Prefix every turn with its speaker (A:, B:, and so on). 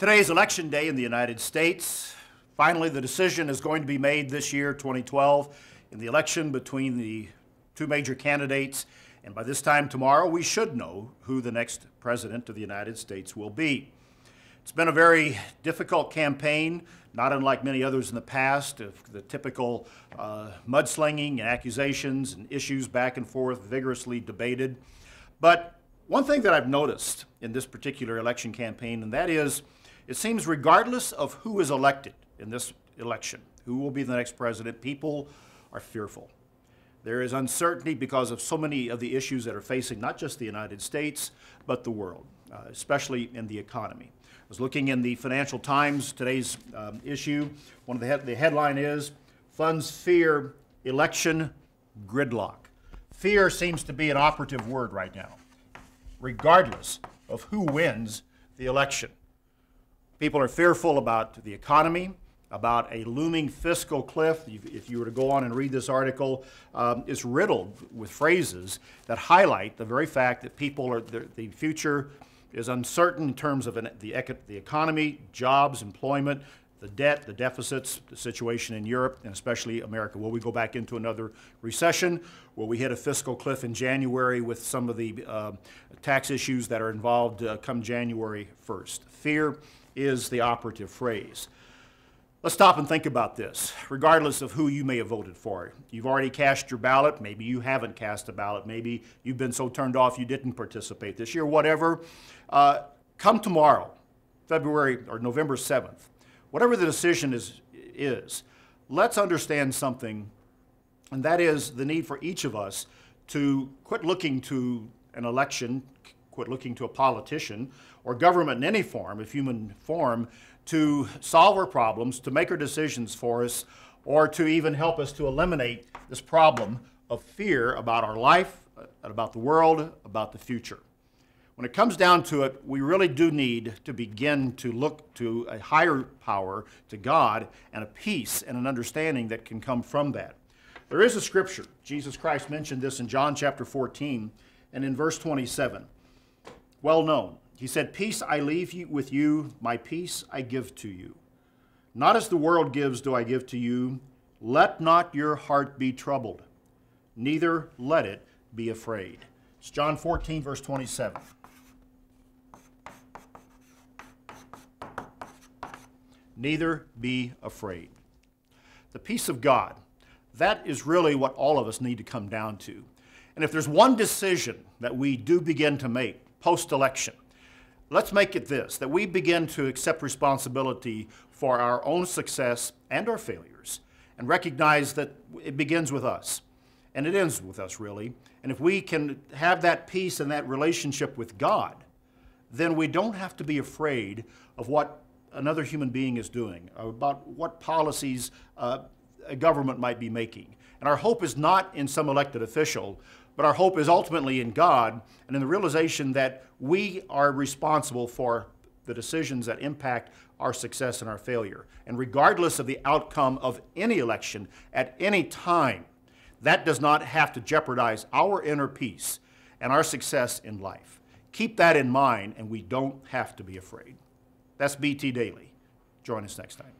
A: Today is election day in the United States. Finally, the decision is going to be made this year, 2012, in the election between the two major candidates. And by this time tomorrow, we should know who the next president of the United States will be. It's been a very difficult campaign, not unlike many others in the past, of the typical mudslinging and accusations and issues back and forth, vigorously debated. But one thing that I've noticed in this particular election campaign, and that is, it seems regardless of who is elected in this election, who will be the next president, people are fearful. There is uncertainty because of so many of the issues that are facing not just the United States, but the world, especially in the economy. I was looking in the Financial Times, today's issue. One of the headline is, Funds Fear Election Gridlock. Fear seems to be an operative word right now, regardless of who wins the election. People are fearful about the economy, about a looming fiscal cliff. If you were to go on and read this article, it's riddled with phrases that highlight the very fact that the future is uncertain in terms of the economy, jobs, employment, the debt, the deficits, the situation in Europe, and especially America. Will we go back into another recession? Will we hit a fiscal cliff in January with some of the tax issues that are involved come January 1st? Fear is the operative phrase. Let's stop and think about this, regardless of who you may have voted for. You've already cast your ballot. Maybe you haven't cast a ballot. Maybe you've been so turned off you didn't participate this year, whatever. Come tomorrow, November 7th, whatever the decision is, let's understand something, and that is the need for each of us to quit looking to an election, quit looking to a politician or government in any form, if human form, to solve our problems, to make our decisions for us, or to even help us to eliminate this problem of fear about our life, about the world, about the future. When it comes down to it, we really do need to begin to look to a higher power, to God, and a peace and an understanding that can come from that. There is a scripture. Jesus Christ mentioned this in John chapter 14 and in verse 27. Well known. He said, "Peace I leave with you, my peace I give to you. Not as the world gives do I give to you. Let not your heart be troubled, neither let it be afraid." It's John 14, verse 27. Neither be afraid. The peace of God, that is really what all of us need to come down to. And if there's one decision that we do begin to make post-election, let's make it this, that we begin to accept responsibility for our own success and our failures and recognize that it begins with us and it ends with us, really. And if we can have that peace and that relationship with God, then we don't have to be afraid of what another human being is doing, about what policies a government might be making. And our hope is not in some elected official, but our hope is ultimately in God and in the realization that we are responsible for the decisions that impact our success and our failure. And regardless of the outcome of any election at any time, that does not have to jeopardize our inner peace and our success in life. Keep that in mind, and we don't have to be afraid. That's BT Daily. Join us next time.